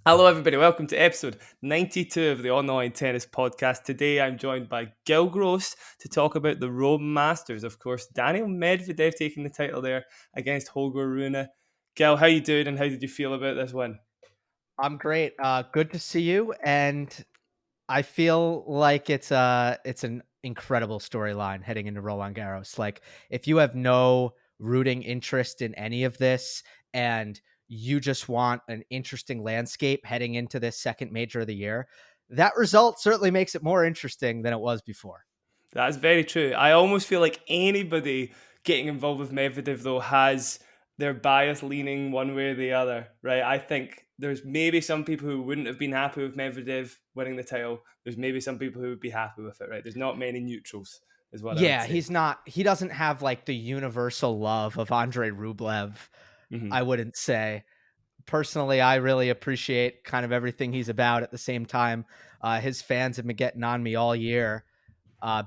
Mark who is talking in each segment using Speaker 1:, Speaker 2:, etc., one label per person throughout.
Speaker 1: Hello, everybody. Welcome to episode 92 of the Online Tennis Podcast. Today, I'm joined by Gill Gross to talk about the Rome Masters. Of course, Daniil Medvedev taking the title there against Holger Rune. Gill, how you doing, and how did you feel about this win?
Speaker 2: I'm great. Good to see you, and I feel like it's an incredible storyline heading into Roland Garros. Like, if you have no rooting interest in any of this, and you just want an interesting landscape heading into this second major of the year, that result certainly makes it more interesting than it was before.
Speaker 1: That's very true. I almost feel like anybody getting involved with Medvedev, though, has their bias leaning one way or the other, right? I think there's maybe some people who wouldn't have been happy with Medvedev winning the title. There's maybe some people who would be happy with it, right? There's not many neutrals, is what I would
Speaker 2: Yeah,
Speaker 1: say.
Speaker 2: he doesn't have like the universal love of Andrei Rublev,
Speaker 1: Hmm.
Speaker 2: I wouldn't say. Personally, I really appreciate kind of everything he's about. At the same time, his fans have been getting on me all year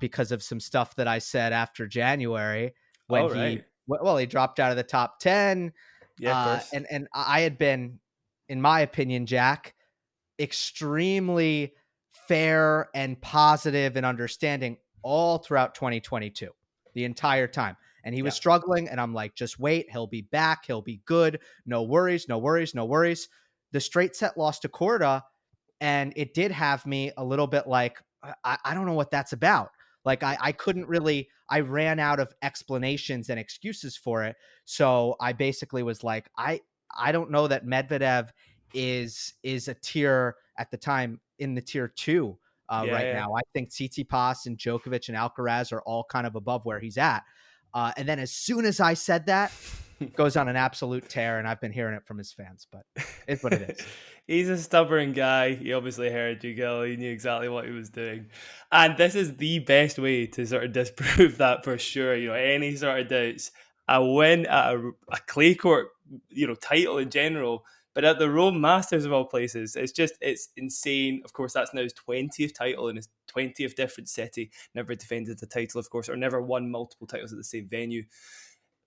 Speaker 2: because of some stuff that I said after January when
Speaker 1: All
Speaker 2: he
Speaker 1: right.
Speaker 2: he dropped out of the top 10,
Speaker 1: Yeah, of course.
Speaker 2: and I had been, in my opinion, Jack, extremely fair and positive and understanding all throughout 2022, the entire time. And he was
Speaker 1: Yeah.
Speaker 2: struggling, and I'm like, just wait, he'll be back, he'll be good. No worries, no worries, no worries. The straight set loss to Corda, and it did have me a little bit like, I don't know what that's about. Like, I couldn't really, I ran out of explanations and excuses for it. So I basically was like, I don't know that Medvedev is a tier at the time in the tier two
Speaker 1: Yeah,
Speaker 2: right
Speaker 1: yeah.
Speaker 2: now. I think Tsitsipas and Djokovic and Alcaraz are all kind of above where he's at. And then as soon as I said that, goes on an absolute tear, and I've been hearing it from his fans, but it's what it is.
Speaker 1: He's a stubborn guy. He obviously heard you, Gil. He knew exactly what he was doing. And this is the best way to sort of disprove that for sure. Any sort of doubts. A win at a clay court, title in general, but at the Rome Masters of all places, it's insane. Of course, that's now his 20th title in his 20th different city. Never defended the title, of course, or never won multiple titles at the same venue.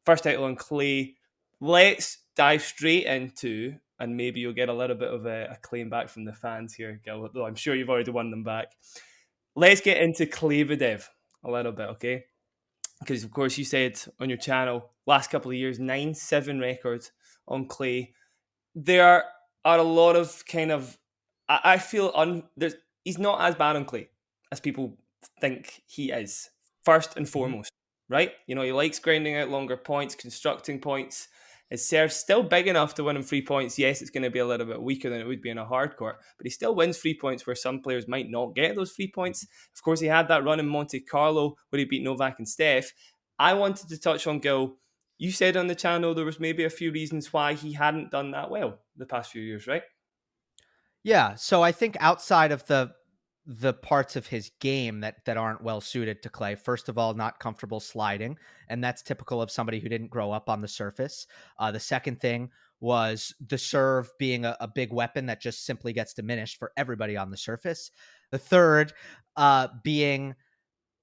Speaker 1: First title on clay. Let's dive straight into, and maybe you'll get a little bit of a claim back from the fans here, Gil, though I'm sure you've already won them back. Let's get into Medvedev a little bit, okay? Because, of course, you said on your channel, last couple of years, 9-7 records on clay. There are a lot of kind of, I feel, he's not as bad on clay as people think he is, first and
Speaker 2: Mhm.
Speaker 1: foremost, right? He likes grinding out longer points, constructing points. His serve's still big enough to win him 3 points. Yes, it's going to be a little bit weaker than it would be in a hard court, but he still wins 3 points where some players might not get those 3 points. Of course, he had that run in Monte Carlo where he beat Novak and Steph. I wanted to touch on Gil. You said on the channel there was maybe a few reasons why he hadn't done that well the past few years, right?
Speaker 2: Yeah, so I think outside of the parts of his game that aren't well suited to clay, first of all, not comfortable sliding, and that's typical of somebody who didn't grow up on the surface. The second thing was the serve being a big weapon that just simply gets diminished for everybody on the surface. The third being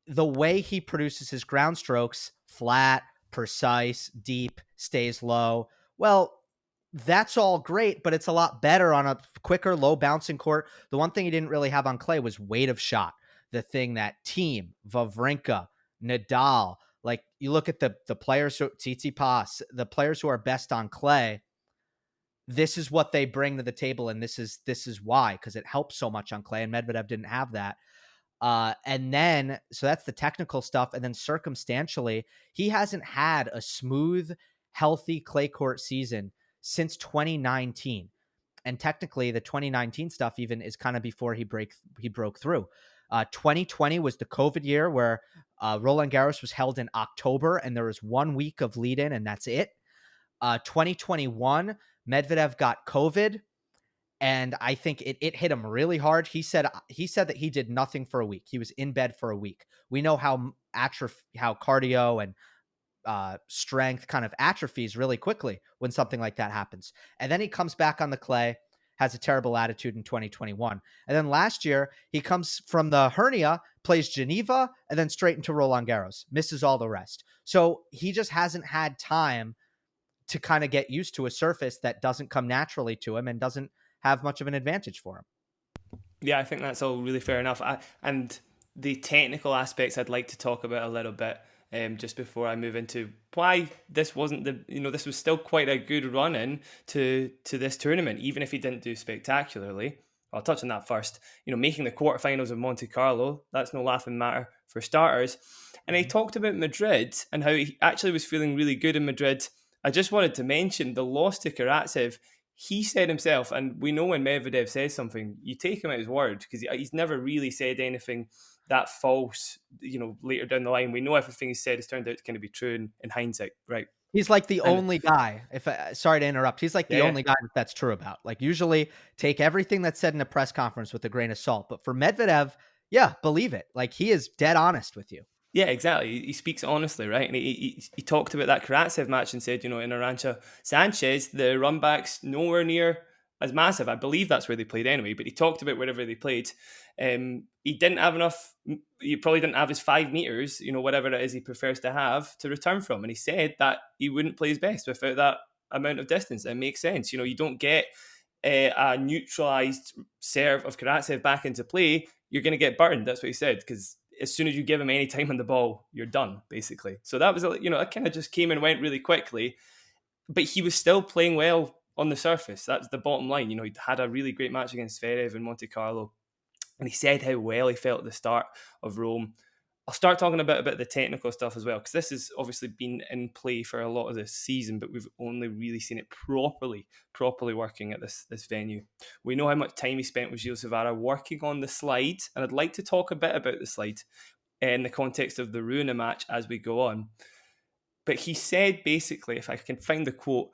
Speaker 2: the way he produces his ground strokes: flat, precise, deep, stays low. Well, that's all great, but it's a lot better on a quicker, low bouncing court. The one thing he didn't really have on clay was weight of shot. The thing that Team, Wawrinka, Nadal, like, you look at the players who Tsitsipas, the players who are best on clay, this is what they bring to the table, and this is why, because it helps so much on clay, and Medvedev didn't have that. And then, so that's the technical stuff. And then circumstantially, he hasn't had a smooth, healthy clay court season since 2019. And technically, the 2019 stuff even is kind of before he broke through. 2020 was the COVID year where Roland Garros was held in October, and there was 1 week of lead in, and that's it. 2021, Medvedev got COVID, and I think it hit him really hard. He said that he did nothing for a week. He was in bed for a week. We know how how cardio and strength kind of atrophies really quickly when something like that happens. And then he comes back on the clay, has a terrible attitude in 2021. And then last year, he comes from the hernia, plays Geneva, and then straight into Roland Garros, misses all the rest. So he just hasn't had time to kind of get used to a surface that doesn't come naturally to him and doesn't have much of an advantage for him.
Speaker 1: Yeah, I think that's all really fair enough. And the technical aspects I'd like to talk about a little bit, just before I move into why this wasn't this was still quite a good run in to this tournament, even if he didn't do spectacularly. I'll touch on that first. Making the quarterfinals of Monte Carlo, that's no laughing matter for starters. And he
Speaker 2: Mhm.
Speaker 1: talked about Madrid and how he actually was feeling really good in Madrid. I just wanted to mention the loss to Karatsev. He said himself, and we know when Medvedev says something, you take him at his word, because he's never really said anything that false. Later down the line, we know everything he said has turned out to kind of be true in hindsight, right?
Speaker 2: He's like the
Speaker 1: And
Speaker 2: only guy, if sorry to interrupt, he's like
Speaker 1: yeah,
Speaker 2: the
Speaker 1: yeah.
Speaker 2: only guy that's true about. Like, usually take everything that's said in a press conference with a grain of salt, but for Medvedev, yeah, believe it. Like, he is dead honest with you.
Speaker 1: Yeah, exactly. He speaks honestly, right? And he talked about that Karatsev match and said, in Arancha Sanchez, the run back's nowhere near as massive. I believe that's where they played anyway, but he talked about wherever they played. He didn't have enough, he probably didn't have his 5 meters, whatever it is he prefers to have to return from. And he said that he wouldn't play his best without that amount of distance. It makes sense. You don't get a neutralized serve of Karatsev back into play, you're going to get burned. That's what he said, because as soon as you give him any time on the ball, you're done, basically. So that was, it kind of just came and went really quickly, but he was still playing well on the surface. That's the bottom line. He'd had a really great match against Zverev in Monte Carlo, and he said how well he felt at the start of Rome. I'll start talking a bit about the technical stuff as well, because this has obviously been in play for a lot of this season, but we've only really seen it properly working at this venue. We know how much time he spent with Gilles Savara working on the slide, and I'd like to talk a bit about the slide in the context of the Rune match as we go on. But he said, basically, if I can find the quote,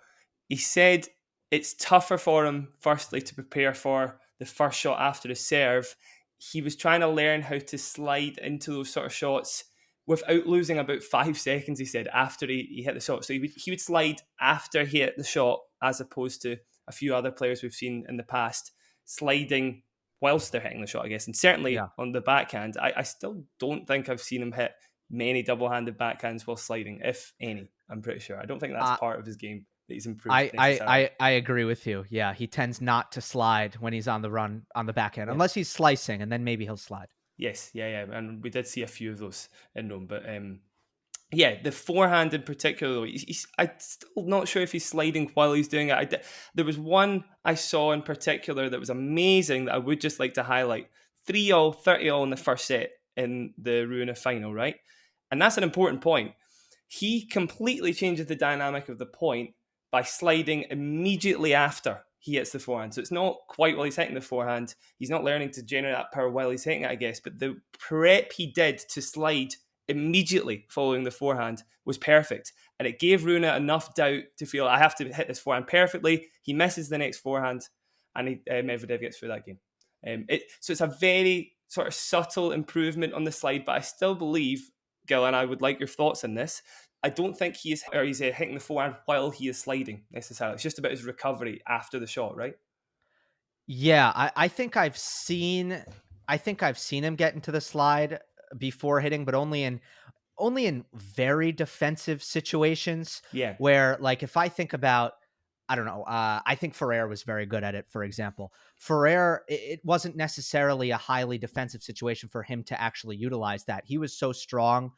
Speaker 1: he said it's tougher for him, firstly, to prepare for the first shot after the serve. He was trying to learn how to slide into those sort of shots without losing about 5 seconds, he said, after he hit the shot. So he would slide after he hit the shot, as opposed to a few other players we've seen in the past sliding whilst they're hitting the shot, I guess. And certainly
Speaker 2: Yeah.
Speaker 1: on the backhand, I still don't think I've seen him hit many double-handed backhands while sliding, if any. I'm pretty sure. I don't think that's
Speaker 2: Uh,
Speaker 1: part of his game that he's improved
Speaker 2: I, I
Speaker 1: necessarily.
Speaker 2: I I agree with you. Yeah, he tends not to slide when he's on the run on the backhand,
Speaker 1: Yeah.
Speaker 2: unless he's slicing, and then maybe he'll slide.
Speaker 1: Yes. Yeah. Yeah. And we did see a few of those in Rome, but yeah, the forehand in particular, though, I'm still not sure if he's sliding while he's doing it. There was one I saw in particular that was amazing that I would just like to highlight. 3-0, 30-all in the first set in the Rune final, right? And that's an important point. He completely changes the dynamic of the point by sliding immediately after he hits the forehand. So it's not quite while he's hitting the forehand. He's not learning to generate that power while he's hitting it, I guess. But the prep he did to slide immediately following the forehand was perfect. And it gave Rune enough doubt to feel, I have to hit this forehand perfectly. He misses the next forehand, and Medvedev gets through that game. So it's a very sort of subtle improvement on the slide, but I still believe, Gil, and I would like your thoughts on this. I don't think he's hitting the forehand while he is sliding necessarily. It's just about his recovery after the shot, right?
Speaker 2: Yeah, I think I've seen him get into the slide before hitting, but only in very defensive situations
Speaker 1: Yeah.
Speaker 2: where, like, if I think about, I don't know, I think Ferrer was very good at it, for example. Ferrer, it wasn't necessarily a highly defensive situation for him to actually utilize that. He was so strong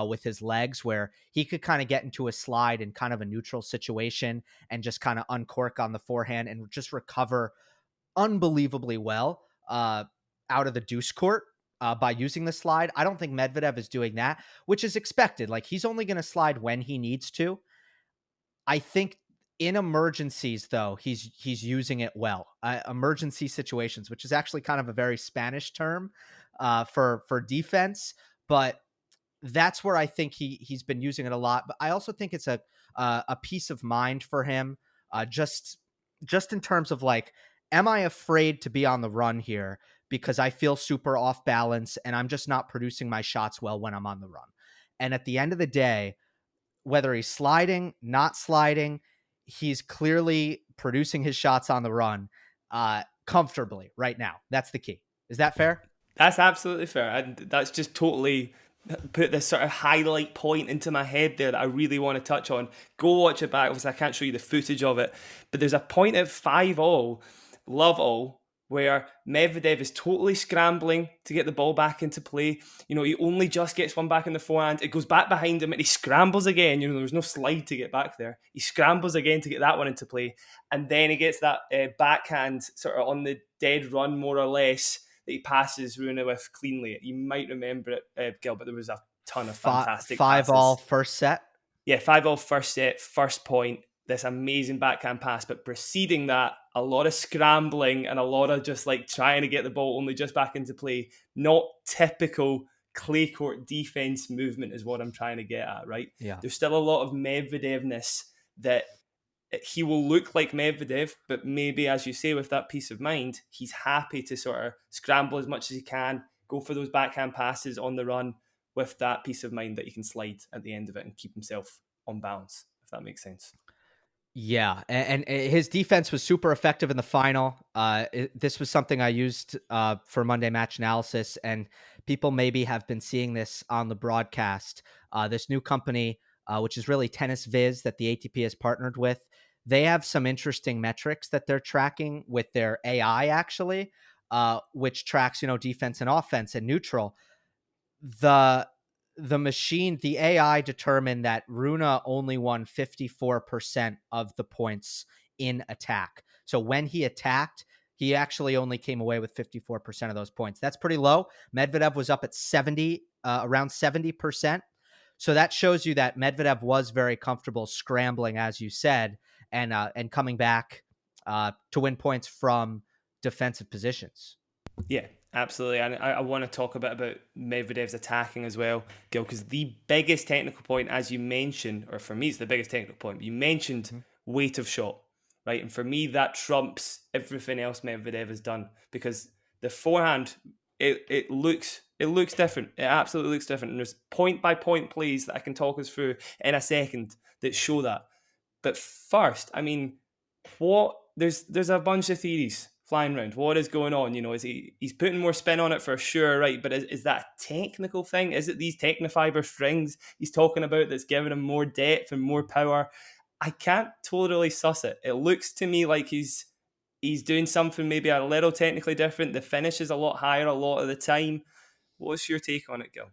Speaker 2: with his legs where he could kind of get into a slide in kind of a neutral situation and just kind of uncork on the forehand and just recover unbelievably well out of the deuce court by using the slide. I don't think Medvedev is doing that, which is expected. Like, he's only going to slide when he needs to. I think in emergencies, though, he's using it well. Emergency situations, which is actually kind of a very Spanish term for defense, but that's where I think he's been using it a lot. But I also think it's a peace of mind for him, just in terms of, like, am I afraid to be on the run here because I feel super off balance and I'm just not producing my shots well when I'm on the run. And at the end of the day, whether he's sliding, not sliding, he's clearly producing his shots on the run comfortably right now. That's the key. Is that fair?
Speaker 1: That's absolutely fair. And that's just totally put this sort of highlight point into my head there that I really want to touch on. Go watch it back. Obviously, I can't show you the footage of it, but there's a point at 5-all love all, where Medvedev is totally scrambling to get the ball back into play. He only just gets one back in the forehand. It goes back behind him and he scrambles again. There's no slide to get back there. He scrambles again to get that one into play. And then he gets that backhand sort of on the dead run, more or less, that he passes Rune with cleanly. You might remember it, Gil, but there was a ton of fantastic
Speaker 2: Five all
Speaker 1: passes.
Speaker 2: first set.
Speaker 1: Yeah, 5-all first set, first point, this amazing backhand pass, but preceding that, a lot of scrambling and a lot of just like trying to get the ball only just back into play. Not typical clay court defense movement is what I'm trying to get at, right?
Speaker 2: Yeah.
Speaker 1: There's still a lot of Medvedevness that he will look like Medvedev, but maybe, as you say, with that peace of mind, he's happy to sort of scramble as much as he can, go for those backhand passes on the run with that peace of mind that he can slide at the end of it and keep himself on balance, if that makes sense.
Speaker 2: Yeah, and his defense was super effective in the final. This was something I used for Monday Match Analysis, and people maybe have been seeing this on the broadcast. This new company, which is really Tennis Viz, that the ATP has partnered with, they have some interesting metrics that they're tracking with their AI, actually, which tracks defense and offense and neutral. The AI determined that Rune only won 54% of the points in attack. So when he attacked, he actually only came away with 54% of those points. That's pretty low. Medvedev was up at around 70%. So that shows you that Medvedev was very comfortable scrambling, as you said, and coming back to win points from defensive positions.
Speaker 1: Yeah, absolutely. And I want to talk a bit about Medvedev's attacking as well, Gil, because the biggest technical point, as you mentioned, or for me, it's the biggest technical point. You mentioned weight of shot, right? And for me, that trumps everything else Medvedev has done, because the forehand, it looks different. It absolutely looks different. And there's point by point plays that I can talk us through in a second that show that. But first, I mean, there's a bunch of theories flying around. What is going on? Is he's putting more spin on it for sure, right? But is that a technical thing? Is it these Technofiber strings he's talking about that's giving him more depth and more power? I can't totally suss it. It looks to me like he's doing something maybe a little technically different. The finish is a lot higher a lot of the time. What's your take on it, Gil?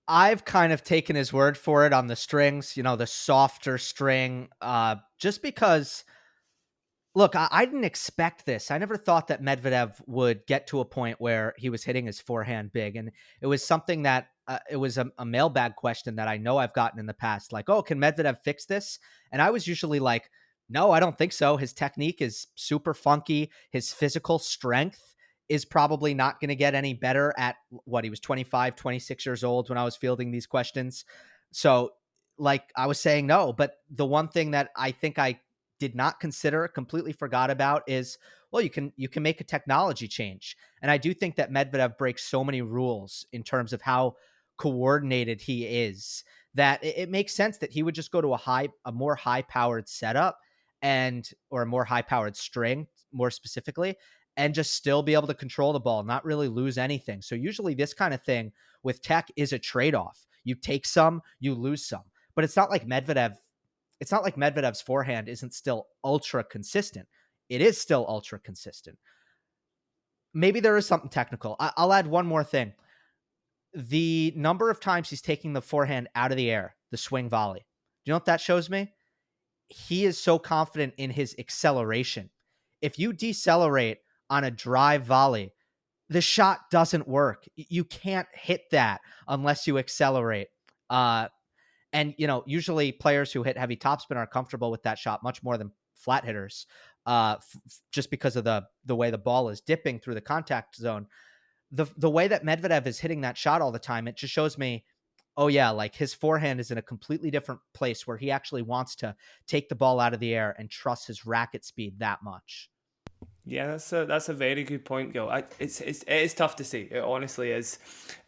Speaker 2: I've kind of taken his word for it on the strings, the softer string, just because, look, I didn't expect this. I never thought that Medvedev would get to a point where he was hitting his forehand big. And it was something that it was a mailbag question that I know I've gotten in the past. Like, oh, can Medvedev fix this? And I was usually like, no, I don't think so. His technique is super funky. His physical strength is probably not going to get any better at what he was 25, 26 years old when I was fielding these questions. So, like I was saying, no. But the one thing that I think I did not consider, completely forgot about, is, well, you can make a technology change. And I do think that Medvedev breaks so many rules in terms of how coordinated he is, that it makes sense that he would just go to a more high powered setup, or a more high powered string, more specifically, and just still be able to control the ball, not really lose anything. So usually this kind of thing with tech is a trade-off. You take some, you lose some. But it's not like Medvedev's forehand isn't still ultra consistent. It is still ultra consistent. Maybe there is something technical. I'll add one more thing. The number of times he's taking the forehand out of the air, the swing volley. Do you know what that shows me? He is so confident in his acceleration. If you decelerate on a drive volley, the shot doesn't work. You can't hit that unless you accelerate. And usually players who hit heavy topspin are comfortable with that shot much more than flat hitters, just because of the way the ball is dipping through the contact zone. The way that Medvedev is hitting that shot all the time, it just shows me, oh yeah, like his forehand is in a completely different place where he actually wants to take the ball out of the air and trust his racket speed that much.
Speaker 1: Yeah, that's a very good point, Gil. It is tough to say. It honestly is.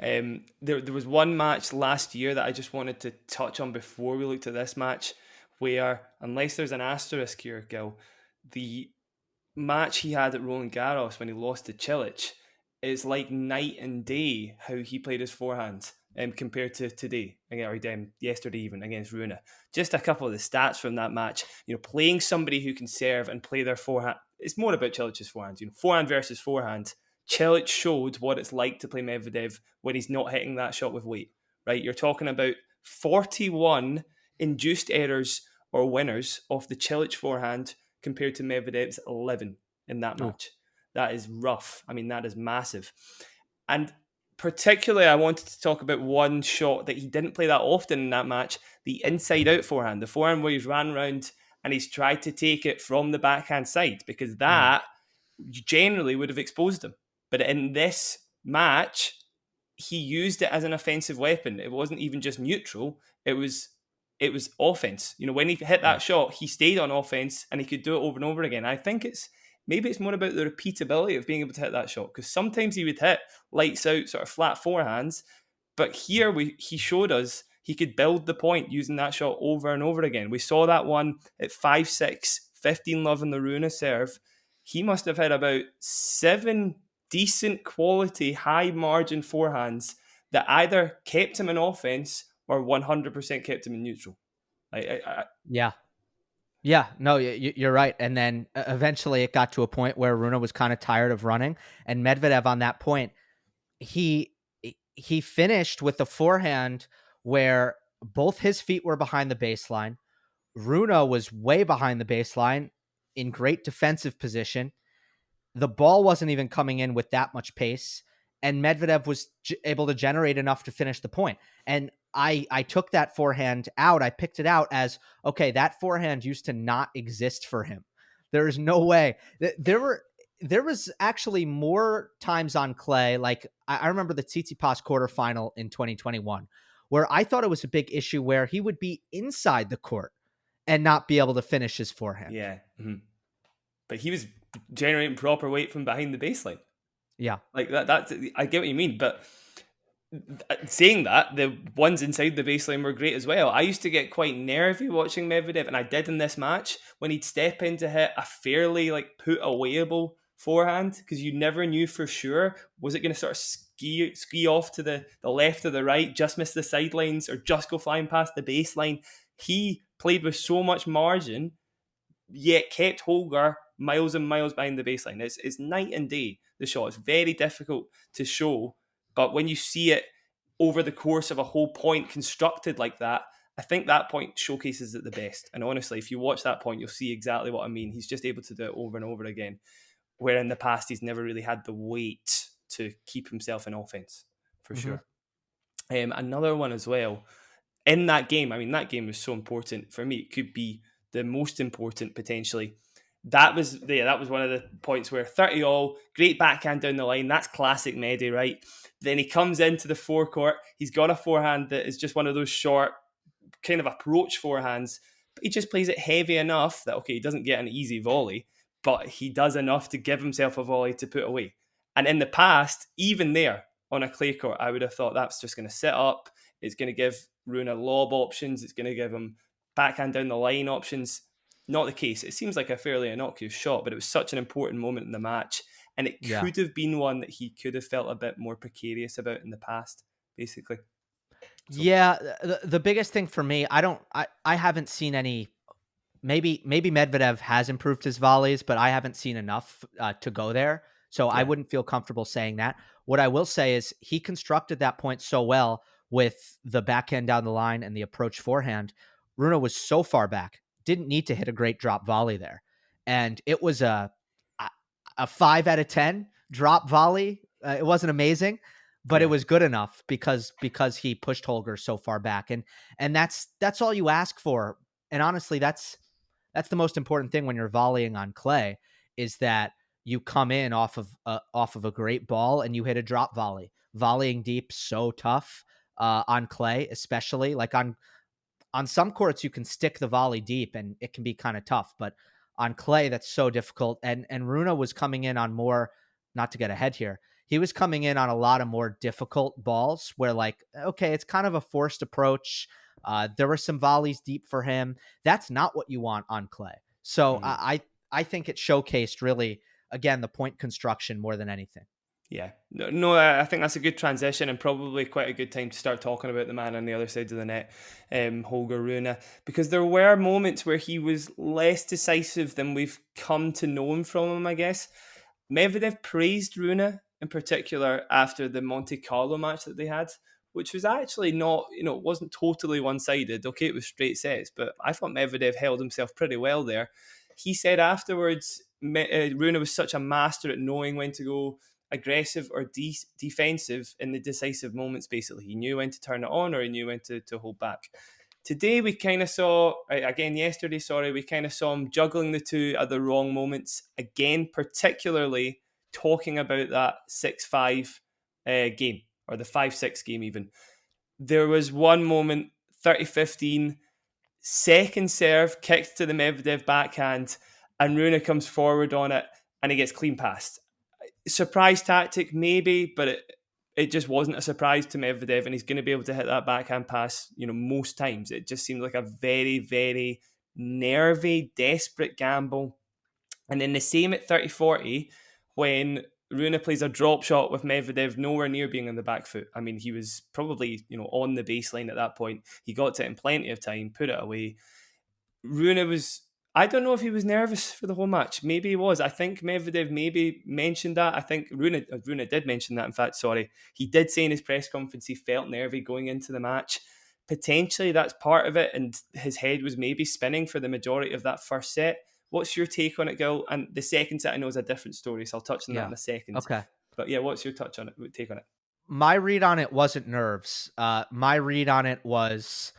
Speaker 1: There was one match last year that I just wanted to touch on before we looked at this match, where, unless there's an asterisk here, Gil, the match he had at Roland Garros when he lost to Cilic is like night and day how he played his forehand, compared to today, or yesterday even, against Rune. Just a couple of the stats from that match. Playing somebody who can serve and play their forehand it's more about Chilic's forehand. Forehand versus forehand. Cilic showed what it's like to play Medvedev when he's not hitting that shot with weight. Right, you're talking about 41 induced errors or winners off the Cilic forehand compared to Medvedev's 11 in that
Speaker 2: Ooh.
Speaker 1: match. That is rough. I mean, that is massive. And particularly, I wanted to talk about one shot that he didn't play that often in that match, the inside out forehand, the forehand where he's ran round and he's tried to take it from the backhand side, because
Speaker 2: Mm.
Speaker 1: that generally would have exposed him. But in this match, he used it as an offensive weapon. It wasn't even just neutral. It was offense. When he hit
Speaker 2: Yeah.
Speaker 1: that shot, he stayed on offense and he could do it over and over again. I think maybe it's more about the repeatability of being able to hit that shot, because sometimes he would hit lights out sort of flat forehands, but here he showed us he could build the point using that shot over and over again. We saw that one at 5-6, 15-love in the Rune serve. He must have had about 7 decent quality, high margin forehands that either kept him in offense or 100% kept him in neutral.
Speaker 2: Yeah. Yeah, no, you're right. And then eventually it got to a point where Rune was kind of tired of running, and Medvedev on that point, he he finished with the forehand where both his feet were behind the baseline. Rune was way behind the baseline in great defensive position. The ball wasn't even coming in with that much pace, and Medvedev was able to generate enough to finish the point. And I took that forehand out. I picked it out as, okay, that forehand used to not exist for him. There is no way. There was actually more times on clay. Like I remember the Tsitsipas quarterfinal in 2021, where I thought it was a big issue where he would be inside the court and not be able to finish his forehand.
Speaker 1: Yeah. Mhm. But he was generating proper weight from behind the baseline.
Speaker 2: Yeah.
Speaker 1: Like that's I get what you mean, but saying that, the ones inside the baseline were great as well. I used to get quite nervy watching Medvedev, and I did in this match when he'd step in to hit a fairly like put awayable forehand, because you never knew for sure, was it going to sort of ski off to the left or the right, just miss the sidelines, or just go flying past the baseline. He played with so much margin, yet kept Holger miles and miles behind the baseline. It's night and day, the shot. It's very difficult to show, but when you see it over the course of a whole point constructed like that, I think that point showcases it the best. And honestly, if you watch that point, you'll see exactly what I mean. He's just able to do it over and over again, where in the past he's never really had the weight to keep himself in offense, for
Speaker 2: Mm-hmm.
Speaker 1: sure. Another one as well in that game. I mean, that game was so important for me. It could be the most important potentially. That was one of the points where 30 all, great backhand down the line. That's classic Medi, right? Then he comes into the forecourt. He's got a forehand that is just one of those short kind of approach forehands, but he just plays it heavy enough that, okay, he doesn't get an easy volley, but he does enough to give himself a volley to put away. And in the past, even there on a clay court, I would have thought that's just going to sit up. It's going to give Rune lob options. It's going to give him backhand down the line options. Not the case. It seems like a fairly innocuous shot, but it was such an important moment in the match. And it
Speaker 2: Yeah.
Speaker 1: could have been one that he could have felt a bit more precarious about in the past, basically. So,
Speaker 2: Yeah, the biggest thing for me, I haven't seen any. Maybe Medvedev has improved his volleys, but I haven't seen enough to go there. So I
Speaker 1: yeah.
Speaker 2: wouldn't feel comfortable saying that. What I will say is he constructed that point so well with the backhand down the line and the approach forehand. Rune was so far back, didn't need to hit a great drop volley there, and it was a 5 out of 10 drop volley. It wasn't amazing, but it
Speaker 1: Yeah.
Speaker 2: was good enough because he pushed Holger so far back, and that's all you ask for. And honestly, that's the most important thing when you're volleying on clay, is that you come in off of a great ball and you hit a drop volley. Volleying deep so tough on clay, especially like on some courts you can stick the volley deep and it can be kind of tough, but on clay that's so difficult. And Rune was coming in on more, not to get ahead here, he was coming in on a lot of more difficult balls where, like, okay, it's kind of a forced approach. There were some volleys deep for him. That's not what you want on clay. So
Speaker 1: Mhm.
Speaker 2: I think it showcased really, again, the point construction more than anything.
Speaker 1: Yeah, no, I think that's a good transition and probably quite a good time to start talking about the man on the other side of the net, Holger Rune, because there were moments where he was less decisive than we've come to know him from him, I guess. Medvedev praised Rune in particular after the Monte Carlo match that they had, which was actually not, it wasn't totally one sided. Okay, it was straight sets, but I thought Medvedev held himself pretty well there. He said afterwards, Rune was such a master at knowing when to go aggressive or defensive in the decisive moments. Basically, he knew when to turn it on or he knew when to hold back. Today we kind of saw, again yesterday, sorry, we kind of saw him juggling the two at the wrong moments again, particularly talking about that 6-5 game, or the 5-6 game even. There was one moment, 30-15, second serve kicked to the Medvedev backhand, and Rune comes forward on it and he gets clean passed. Surprise tactic, maybe, but it just wasn't a surprise to Medvedev, and he's going to be able to hit that backhand pass, most times. It just seemed like a very, very nervy, desperate gamble. And then the same at 30-40, when Rune plays a drop shot with Medvedev nowhere near being on the back foot. I mean, he was probably, on the baseline at that point. He got to it in plenty of time, put it away. Rune was, I don't know if he was nervous for the whole match. Maybe he was. I think Medvedev maybe mentioned that. I think Rune did mention that. In fact, sorry, he did say in his press conference he felt nervy going into the match. Potentially that's part of it, and his head was maybe spinning for the majority of that first set. What's your take on it, Gil? And the second set I know is a different story, so I'll touch on that
Speaker 2: Yeah.
Speaker 1: in a second.
Speaker 2: Okay.
Speaker 1: But yeah, what's your take on it?
Speaker 2: My read on it wasn't nerves. My read on it was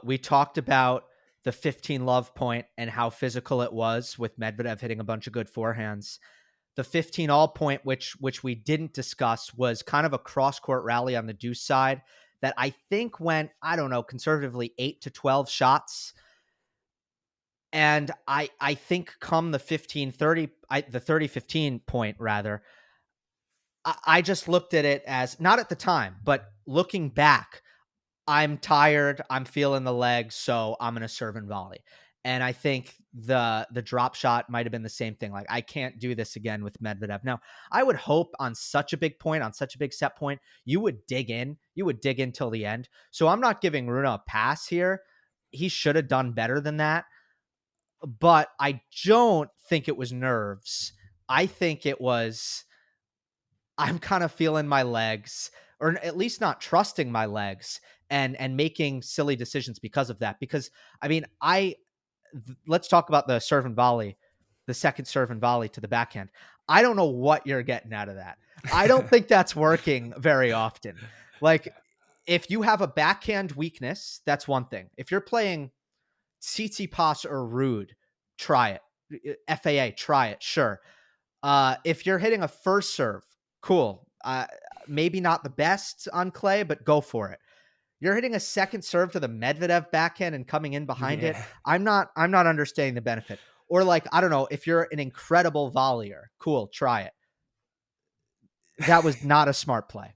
Speaker 2: we talked about the 15 love point and how physical it was with Medvedev hitting a bunch of good forehands. The 15 all point, which we didn't discuss, was kind of a cross court rally on the deuce side that I think went, I don't know, conservatively 8 to 12 shots. And I think come the 15-30, the 30-15 point rather, I just looked at it as, not at the time, but looking back, I'm tired, I'm feeling the legs, so I'm gonna serve and volley. And I think the drop shot might have been the same thing. Like, I can't do this again with Medvedev. Now, I would hope on such a big point, on such a big set point, you would dig in. You would dig in till the end. So I'm not giving Rune a pass here. He should have done better than that. But I don't think it was nerves. I think it was, I'm kind of feeling my legs, or at least not trusting my legs, and making silly decisions because of that. Because I mean, let's talk about the serve and volley, the second serve and volley to the backhand. I don't know what you're getting out of that. I don't think that's working very often. Like, if you have a backhand weakness, that's one thing. If you're playing Tsitsipas or Rude, try it. FAA, try it. Sure. If you're hitting a first serve, cool. Maybe not the best on clay, but go for it. You're hitting a second serve to the Medvedev backhand and coming in behind it.
Speaker 1: Yeah.
Speaker 2: I'm not understanding the benefit. Or, like, I don't know, if you're an incredible volleyer, cool, try it. That was not a smart play.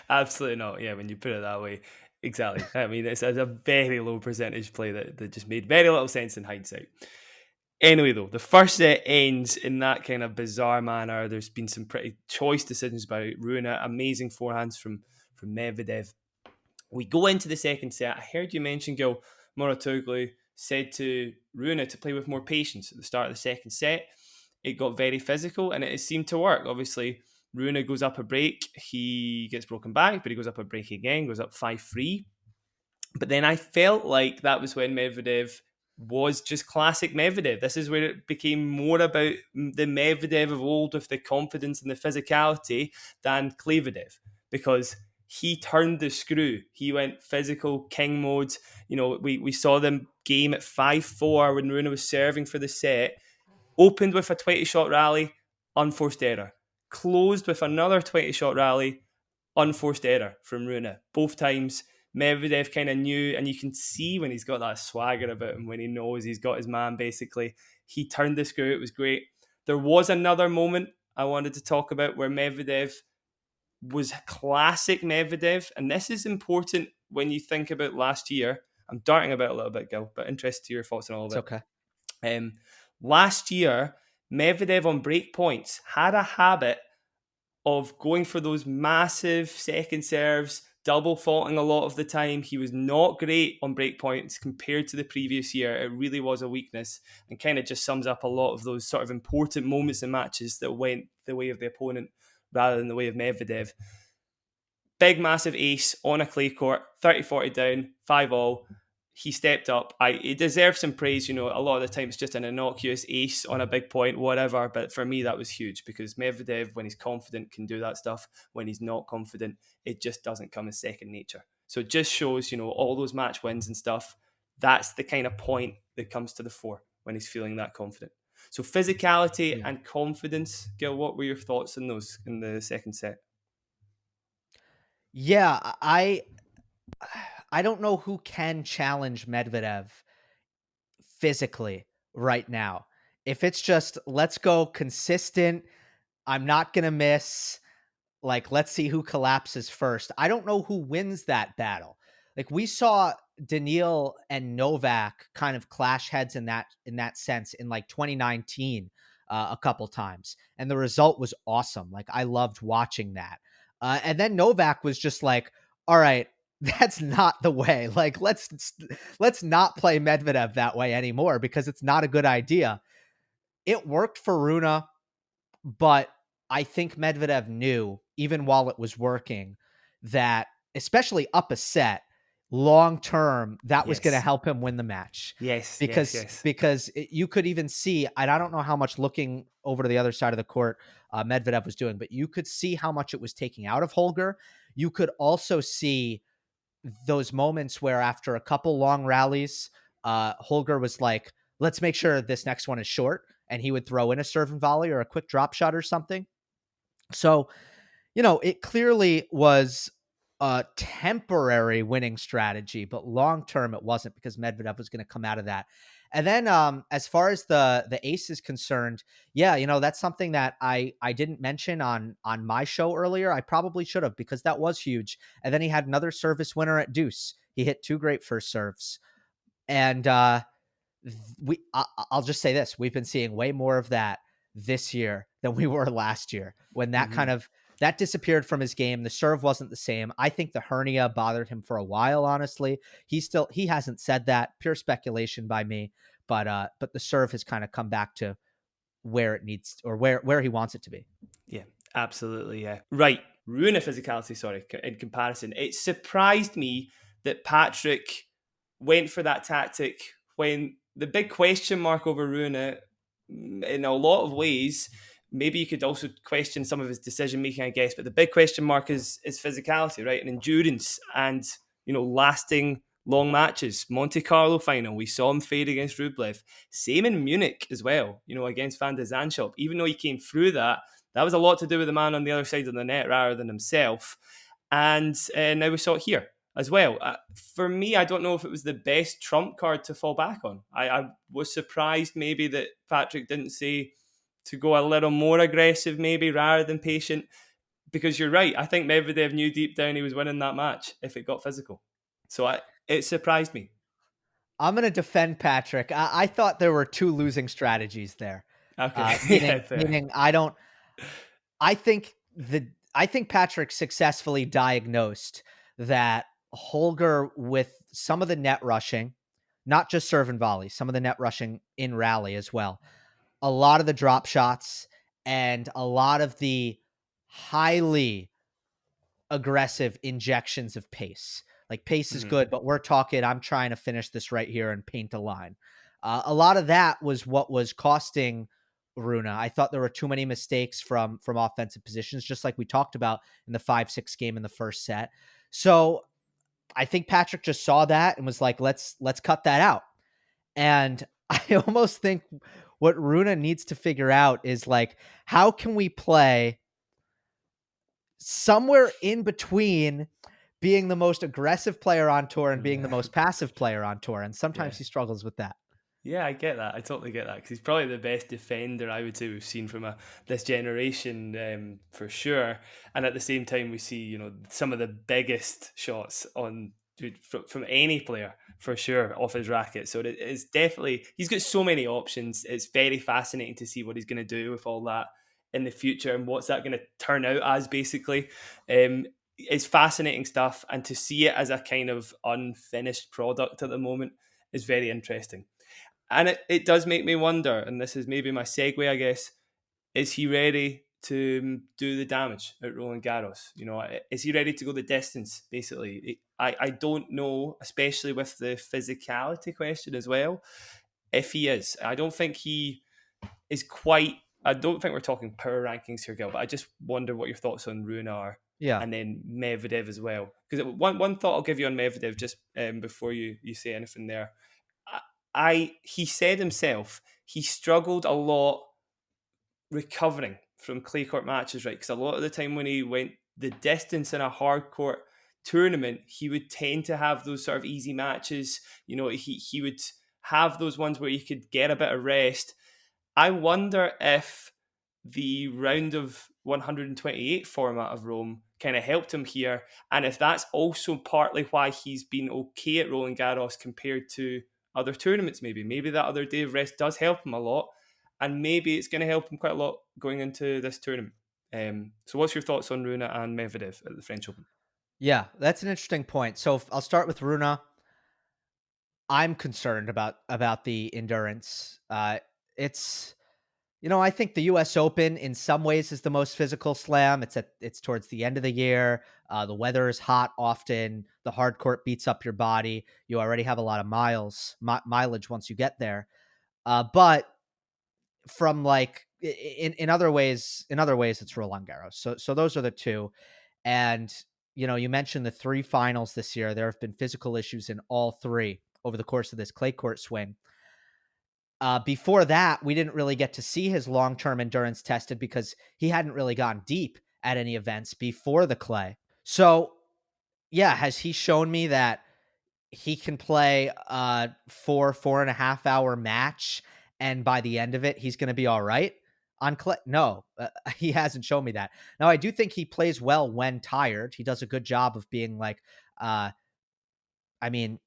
Speaker 1: Absolutely not. Yeah, when you put it that way, exactly. I mean, it's a very low percentage play that just made very little sense in hindsight. Anyway, though, the first set ends in that kind of bizarre manner. There's been some pretty choice decisions by Rune, amazing forehands from Medvedev. We go into the second set. I heard you mention, Gil, Moratoglu said to Rune to play with more patience at the start of the second set. It got very physical and it seemed to work. Obviously, Rune goes up a break. He gets broken back, but he goes up a break again, goes up 5-3. But then I felt like that was when Medvedev was just classic Medvedev. This is where it became more about the Medvedev of old with the confidence and the physicality than Klevedev, because he turned the screw. He went physical, king mode. We saw them game at 5-4 when Rune was serving for the set. Opened with a 20-shot rally, unforced error. Closed with another 20-shot rally, unforced error from Rune. Both times, Medvedev kind of knew, and you can see when he's got that swagger about him, when he knows he's got his man, basically. He turned the screw. It was great. There was another moment I wanted to talk about where Medvedev was classic Medvedev, and this is important when you think about last year. I'm darting about a little bit, Gil, but interested to your thoughts on all of
Speaker 2: It's
Speaker 1: it.
Speaker 2: okay.
Speaker 1: Last year, Medvedev on break points had a habit of going for those massive second serves, double faulting a lot of the time. He was not great on break points compared to the previous year. It really was a weakness, and kind of just sums up a lot of those sort of important moments in matches that went the way of the opponent rather than the way of Medvedev. Big, massive ace on a clay court, 30-40 down, 5-all. He stepped up. He deserves some praise. A lot of the time it's just an innocuous ace on a big point, whatever. But for me, that was huge because Medvedev, when he's confident, can do that stuff. When he's not confident, it just doesn't come as second nature. So it just shows, all those match wins and stuff. That's the kind of point that comes to the fore when he's feeling that confident. So physicality
Speaker 2: Yeah.
Speaker 1: and confidence, Gil, what were your thoughts on those in the second set?
Speaker 2: Yeah, I don't know who can challenge Medvedev physically right now. If it's just let's go consistent, I'm not going to miss. Like, let's see who collapses first. I don't know who wins that battle. Like we saw Daniil and Novak kind of clash heads in that sense in like 2019 a couple times, and the result was awesome. Like I loved watching that. And then Novak was just like, "All right, that's not the way. Like let's not play Medvedev that way anymore because it's not a good idea." It worked for Rune, but I think Medvedev knew, even while it was working, that especially up a set, long term, that was going to
Speaker 1: Yes.
Speaker 2: help him win the match.
Speaker 1: Yes, yes,
Speaker 2: Because
Speaker 1: yes.
Speaker 2: you could even see, and I don't know how much looking over to the other side of the court Medvedev was doing, but you could see how much it was taking out of Holger. You could also see those moments where after a couple long rallies, Holger was like, let's make sure this next one is short. And he would throw in a serve and volley or a quick drop shot or something. So, it clearly was a temporary winning strategy, but long term it wasn't because Medvedev was going to come out of that. And then as far as the ace is concerned, yeah, that's something that I didn't mention on my show earlier. I probably should have because that was huge. And then he had another service winner at deuce. He hit two great first serves. And I'll just say this: we've been seeing way more of that this year than we were last year. When
Speaker 1: Mm-hmm.
Speaker 2: that disappeared from his game, the serve wasn't the same. I think the hernia bothered him for a while. Honestly, he hasn't said that. Pure speculation by me, but the serve has kind of come back to where it needs or where he wants it to be.
Speaker 1: Yeah, absolutely. Yeah. Right. Rune physicality, sorry, in comparison. It surprised me that Patrick went for that tactic when the big question mark over Rune, in a lot of ways, maybe you could also question some of his decision making, I guess, but the big question mark is physicality, right? And endurance and, lasting long matches. Monte Carlo final, we saw him fade against Rublev. Same in Munich as well, against Van de Zandschulp. Even though he came through that was a lot to do with the man on the other side of the net rather than himself. And now we saw it here as well. For me, I don't know if it was the best trump card to fall back on. I was surprised maybe that Patrick didn't say to go a little more aggressive, maybe rather than patient, because you're right. I think Medvedev knew deep down he was winning that match if it got physical. So it surprised me.
Speaker 2: I'm going to defend Patrick. I thought there were two losing strategies there.
Speaker 1: Okay, yeah,
Speaker 2: Meaning,
Speaker 1: fair.
Speaker 2: meaning, I think Patrick successfully diagnosed that Holger, with some of the net rushing, not just serve and volley, some of the net rushing in rally as well, a lot of the drop shots and a lot of the highly aggressive injections of pace. Like pace is
Speaker 1: Mm-hmm.
Speaker 2: good, but we're talking, I'm trying to finish this right here and paint a line. A lot of that was what was costing Rune. I thought there were too many mistakes from offensive positions, just like we talked about in the 5-6 game in the first set. So I think Patrick just saw that and was like, let's cut that out. And I almost think what Rune needs to figure out is like, how can we play somewhere in between being the most aggressive player on tour and being the most passive player on tour? And sometimes
Speaker 1: Yeah.
Speaker 2: he struggles with that.
Speaker 1: Yeah, I get that. I totally get that because he's probably the best defender I would say we've seen from this generation, for sure. And at the same time, we see some of the biggest shots from any player for sure off his racket. So it's definitely he's got so many options. It's very fascinating to see what he's going to do with all that in the future and what's that going to turn out as, basically. It's fascinating stuff, and to see it as a kind of unfinished product at the moment is very interesting. And it does make me wonder, and this is maybe my segue, I guess, is he ready to do the damage at Roland Garros? You know, is he ready to go the distance? Basically, I don't know, especially with the physicality question as well. If he is, I don't think he is quite. I don't think we're talking power rankings here, Gil. But I just wonder what your thoughts on Rune are,
Speaker 2: Yeah.
Speaker 1: and then Medvedev as well. Because one thought I'll give you on Medvedev just before you say anything there. He said himself he struggled a lot recovering from clay court matches, right? Because a lot of the time when he went the distance in a hard court tournament, he would tend to have those sort of easy matches. You know, he would have those ones where he could get a bit of rest. I wonder if the round of 128 format of Rome kind of helped him here, and if that's also partly why he's been okay at Roland Garros compared to other tournaments. Maybe that other day of rest does help him a lot, and maybe it's going to help him quite a lot going into this tournament. So, what's your thoughts on Rune and Medvedev at the French Open?
Speaker 2: Yeah, that's an interesting point. So I'll start with Runa. I'm concerned about the endurance. It's I think the U.S. Open in some ways is the most physical slam. It's towards the end of the year. The weather is hot often. The hard court beats up your body. You already have a lot of mileage once you get there. But from like in other ways it's Roland Garros. So those are the two. And you mentioned the three finals this year. There have been physical issues in all three over the course of this clay court swing. Before that, we didn't really get to see his long-term endurance tested because he hadn't really gone deep at any events before the clay. So, yeah, has he shown me that he can play a 4.5 hour match and by the end of it, he's going to be all right on clay? No, he hasn't shown me that. Now, I do think he plays well when tired. He does a good job of being like, I mean,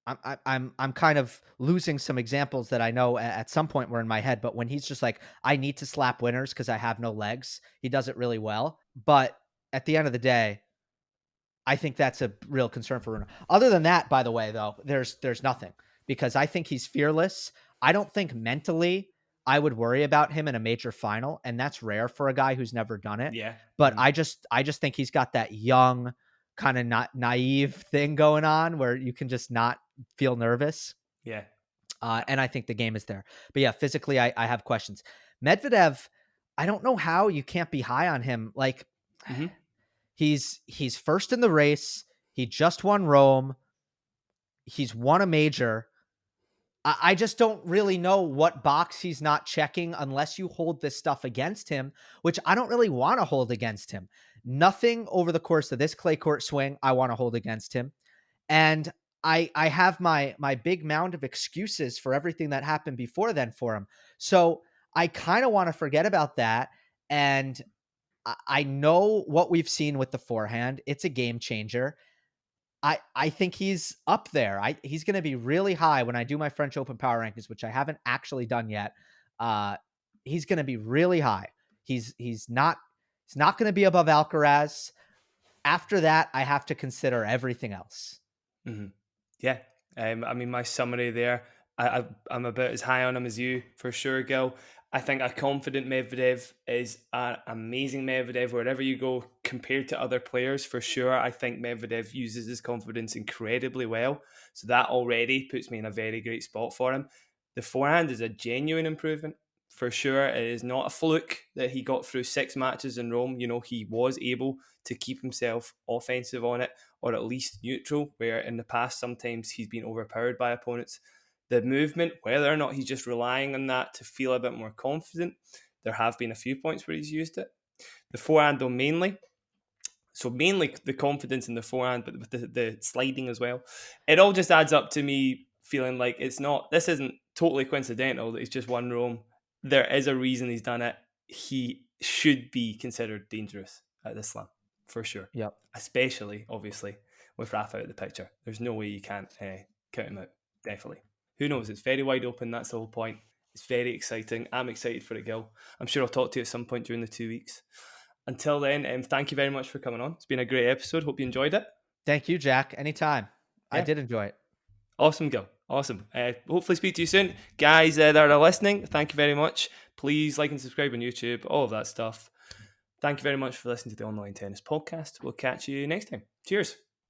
Speaker 2: I'm kind of losing some examples that I know at some point were in my head, but when he's just like, I need to slap winners because I have no legs, he does it really well. But at the end of the day, I think that's a real concern for Rune. Other than that, by the way, though, there's nothing because I think he's fearless. I don't think mentally I would worry about him in a major final, and that's rare for a guy who's never done it.
Speaker 1: Yeah.
Speaker 2: But I just think he's got that young, kind of not naive thing going on where you can just not feel nervous.
Speaker 1: Yeah.
Speaker 2: And I think the game is there. But yeah, physically, I have questions. Medvedev, I don't know how you can't be high on him. Like,
Speaker 1: Mm-hmm.
Speaker 2: he's first in the race. He just won Rome. He's won a major. I just don't really know what box he's not checking unless you hold this stuff against him, which I don't really want to hold against him. Nothing over the course of this clay court swing I want to hold against him. And I have my big mound of excuses for everything that happened before then for him. So I kind of want to forget about that. And I know what we've seen with the forehand. It's a game changer. I think he's up there. He's going to be really high when I do my French Open power rankings, which I haven't actually done yet. Uh, he's going to be really high. He's not going to be above Alcaraz. After that, I have to consider everything else.
Speaker 1: Mm-hmm. Yeah. I mean, my summary there, I'm about as high on him as you, for sure, Gil. I think a confident Medvedev is an amazing Medvedev wherever you go compared to other players, for sure. I think Medvedev uses his confidence incredibly well. So that already puts me in a very great spot for him. The forehand is a genuine improvement, for sure. It is not a fluke that he got through 6 matches in Rome. You know, he was able to keep himself offensive on it, or at least neutral, where in the past sometimes he's been overpowered by opponents. The movement, whether or not he's just relying on that to feel a bit more confident, there have been a few points where he's used it. The forehand, though, mainly. So mainly the confidence in the forehand, but with the sliding as well. It all just adds up to me feeling like this isn't totally coincidental that he's just won Rome. There is a reason he's done it. He should be considered dangerous at this slam, for sure.
Speaker 2: Yep.
Speaker 1: Especially, obviously, with Rafa out of the picture. There's no way you can't count him out, definitely. Who knows? It's very wide open. That's the whole point. It's very exciting. I'm excited for it, Gil. I'm sure I'll talk to you at some point during the 2 weeks. Until then, thank you very much for coming on. It's been a great episode. Hope you enjoyed it.
Speaker 2: Thank you, Jack. Anytime. I
Speaker 1: Yeah.
Speaker 2: did enjoy it.
Speaker 1: Awesome, Gil. Awesome. Hopefully speak to you soon. Guys that are listening, thank you very much. Please like and subscribe on YouTube, all of that stuff. Thank you very much for listening to the Online Tennis Podcast. We'll catch you next time. Cheers.